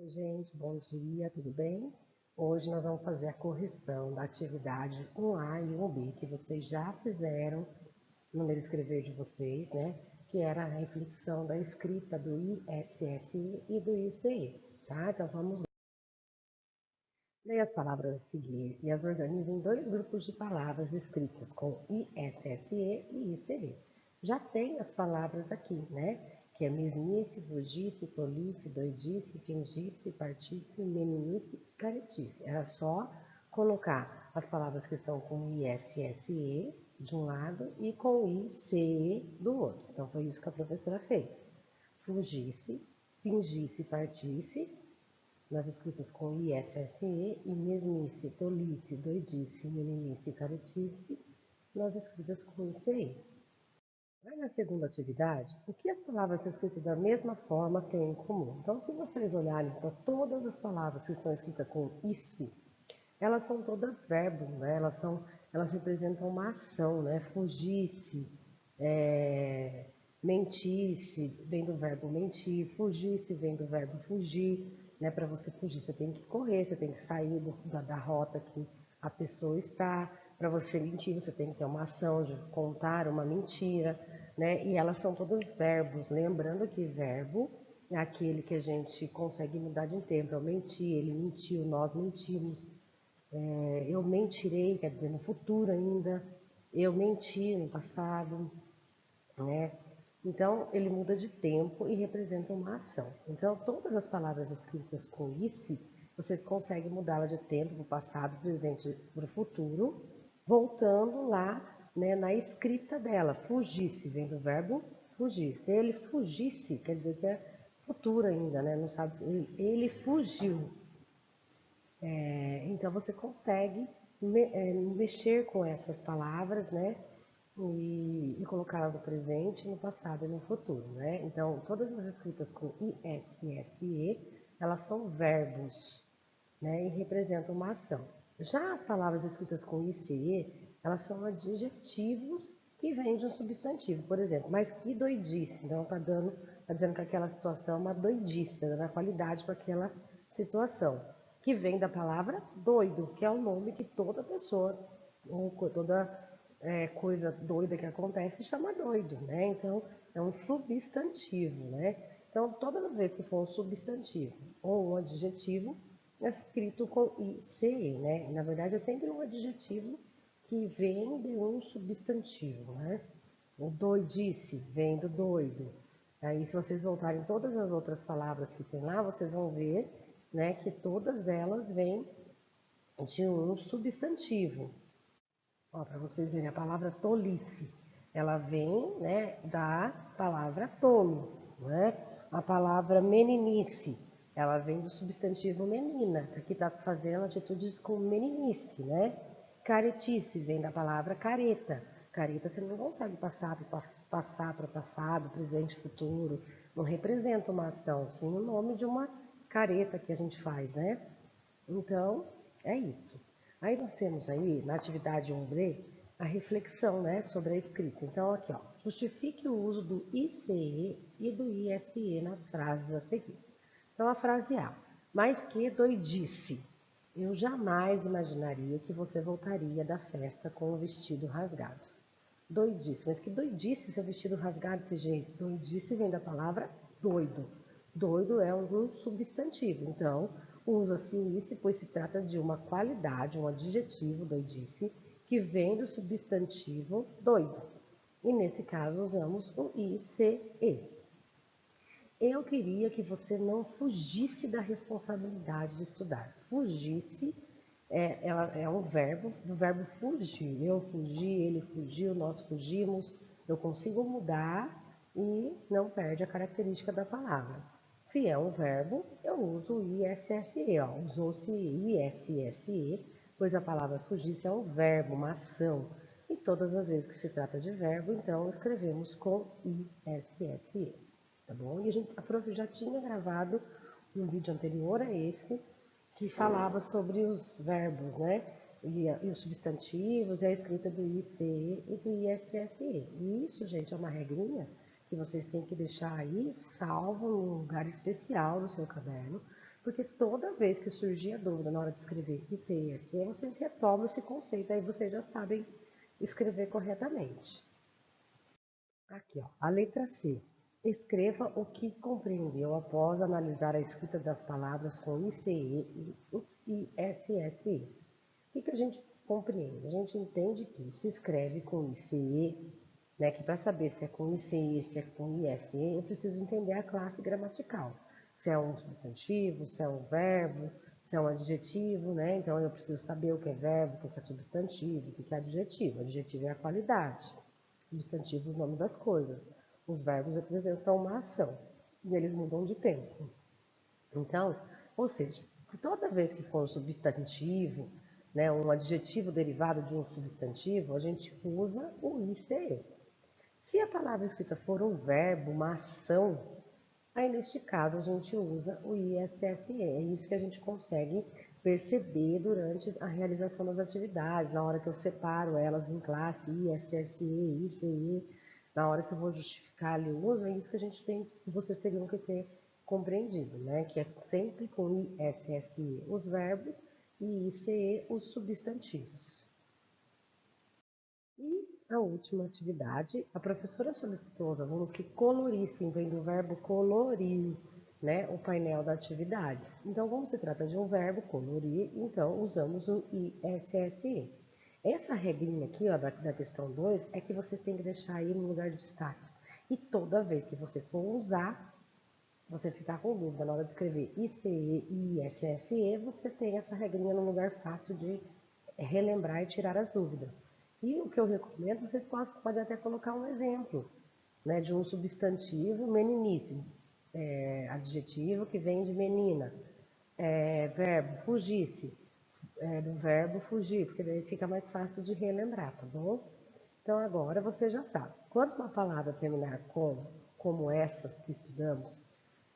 Oi, gente, bom dia, tudo bem? Hoje nós vamos fazer a correção da atividade 1A e 1B que vocês já fizeram no meu escrever de vocês, né? Que era a reflexão da escrita do ISSI e do ICE, tá? Então vamos lá. Leia as palavras a seguir e as organize em dois grupos de palavras escritas com ISSE e ICE. Já tem as palavras aqui, né? Que é mesmice, fugice, tolice, doidice, fingice, partisse, meninice, caretice. Era só colocar as palavras que são com ISSE de um lado e com ICE do outro. Então foi isso que a professora fez. Fugisse, fingisse, partisse, nas escritas com ISSE, e mesmice, tolice, doidice, meninice e caretice, nas escritas com ICE. Aí na segunda atividade, o que as palavras escritas da mesma forma têm em comum? Então, se vocês olharem para todas as palavras que estão escritas com ICE, elas são todas verbos, né? Elas representam uma ação, né? Fugisse, mentisse, vem do verbo mentir, fugisse, vem do verbo fugir, né? Para você fugir, você tem que correr, você tem que sair da rota que a pessoa está. Para você mentir, você tem que ter uma ação de contar uma mentira, né? E elas são todos verbos, lembrando que verbo é aquele que a gente consegue mudar de tempo. Eu menti, ele mentiu, nós mentimos. Eu mentirei, quer dizer, no futuro ainda. Eu menti no passado, né? Então, ele muda de tempo e representa uma ação. Então, todas as palavras escritas com ICE, vocês conseguem mudá-la de tempo para o passado, presente para o futuro, voltando lá, né, na escrita dela. Fugisse vem do verbo fugir. Se ele fugisse, quer dizer que é futuro ainda, né? Não sabe se ele fugiu. Então, você consegue mexer com essas palavras, né? E colocá-las no presente, no passado e no futuro, né? Então, todas as escritas com ISSE, elas são verbos, né? E representam uma ação. Já as palavras escritas com ICE, elas são adjetivos que vêm de um substantivo. Por exemplo, mas que doidice. Então, tá dizendo que aquela situação é uma doidice, tá dando a qualidade para aquela situação. Que vem da palavra doido, que é o nome que toda pessoa, ou toda coisa doida que acontece, chama doido, né? Então, é um substantivo, né? Então, toda vez que for um substantivo ou um adjetivo, é escrito com ICE, né? Na verdade, é sempre um adjetivo que vem de um substantivo, né? O doidice vem do doido. Aí, se vocês voltarem todas as outras palavras que tem lá, vocês vão ver, né, que todas elas vêm de um substantivo. Para vocês verem, a palavra tolice, ela vem, né, da palavra tolo, né? A palavra meninice, ela vem do substantivo menina, que está fazendo atitudes com meninice, né? Caretice vem da palavra careta. Careta você não consegue passar para passado, presente, futuro. Não representa uma ação, sim o nome de uma careta que a gente faz, né? Então, é isso. Aí nós temos aí, na atividade 1B, a reflexão, né, sobre a escrita. Então, aqui, ó, justifique o uso do ICE e do ISE nas frases a seguir. Então, a frase A. Mas que doidice! Eu jamais imaginaria que você voltaria da festa com o vestido rasgado. Doidice, mas que doidice seu vestido rasgado desse jeito? Doidice vem da palavra doido. Doido é um substantivo, então usa-se isso, pois se trata de uma qualidade, um adjetivo, doidice, que vem do substantivo doido. E nesse caso usamos o ICE. Eu queria que você não fugisse da responsabilidade de estudar. Fugisse é um verbo, do verbo fugir. Eu fugi, ele fugiu, nós fugimos. Eu consigo mudar e não perde a característica da palavra. Se é um verbo, eu uso o ISSE. Usou-se ISSE, pois a palavra fugisse é um verbo, uma ação. E todas as vezes que se trata de verbo, então escrevemos com ISSE. Tá bom? E a prof já tinha gravado um vídeo anterior a esse, que falava sobre os verbos, né? E os substantivos e a escrita do ICE e do ISSE. E isso, gente, é uma regrinha que vocês têm que deixar aí salvo num lugar especial no seu caderno, porque toda vez que surgir a dúvida na hora de escrever IC e SE, vocês retomam esse conceito, aí vocês já sabem escrever corretamente. Aqui, ó, a letra C. Escreva o que compreendeu após analisar a escrita das palavras com ICE e SSE. O que a gente compreende? A gente entende que se escreve com ICE, né, que para saber se é com ICE, se é com ISE, eu preciso entender a classe gramatical. Se é um substantivo, se é um verbo, se é um adjetivo, né? Então eu preciso saber o que é verbo, o que é substantivo, o que é adjetivo. Adjetivo é a qualidade. Substantivo é o nome das coisas. Os verbos representam uma ação e eles mudam de tempo. Então, ou seja, toda vez que for um substantivo, né, um adjetivo derivado de um substantivo, a gente usa o ICE. Se a palavra escrita for um verbo, uma ação, aí neste caso a gente usa o ISSE. É isso que a gente consegue perceber durante a realização das atividades, na hora que eu separo elas em classe ISSE, ICE, na hora que eu vou justificar ali o uso, é isso que a gente tem, vocês teriam que ter compreendido, né? Que é sempre com ISSE os verbos e ICE os substantivos. E a última atividade, a professora solicitou aos alunos que colorissem, vem do verbo colorir, né, o painel das atividades. Então, como se trata de um verbo colorir, então usamos o ISSE. Essa regrinha aqui, ó, da questão 2, é que vocês têm que deixar aí no lugar de destaque. E toda vez que você for usar, você ficar com dúvida na hora de escrever ICE e ISSE, você tem essa regrinha no lugar fácil de relembrar e tirar as dúvidas. E o que eu recomendo, vocês podem até colocar um exemplo, né, de um substantivo meninice, adjetivo que vem de menina, verbo fugisse, do verbo fugir, porque daí fica mais fácil de relembrar, tá bom? Então agora você já sabe, quando uma palavra terminar com, como essas que estudamos,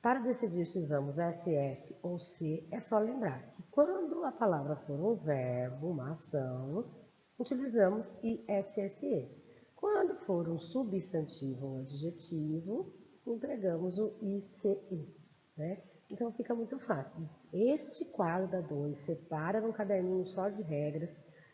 para decidir se usamos SS ou C, é só lembrar que quando a palavra for um verbo, uma ação, utilizamos ISSE. Quando for um substantivo ou adjetivo, empregamos o ICE, né? Então fica muito fácil. Este quadro da 2 separa num caderninho só de regras,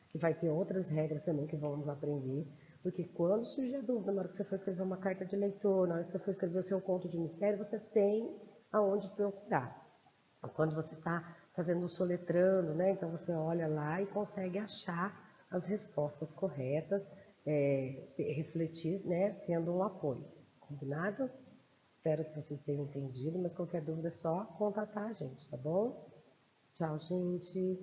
que vai ter outras regras também que vamos aprender, porque quando surgir a dúvida, na hora que você for escrever uma carta de leitor, na hora que você for escrever o seu conto de mistério, você tem aonde procurar. Quando você está fazendo o soletrando, né? Então você olha lá e consegue achar as respostas corretas, refletir, né? Tendo um apoio. Combinado? Espero que vocês tenham entendido, mas qualquer dúvida é só contatar a gente, tá bom? Tchau, gente!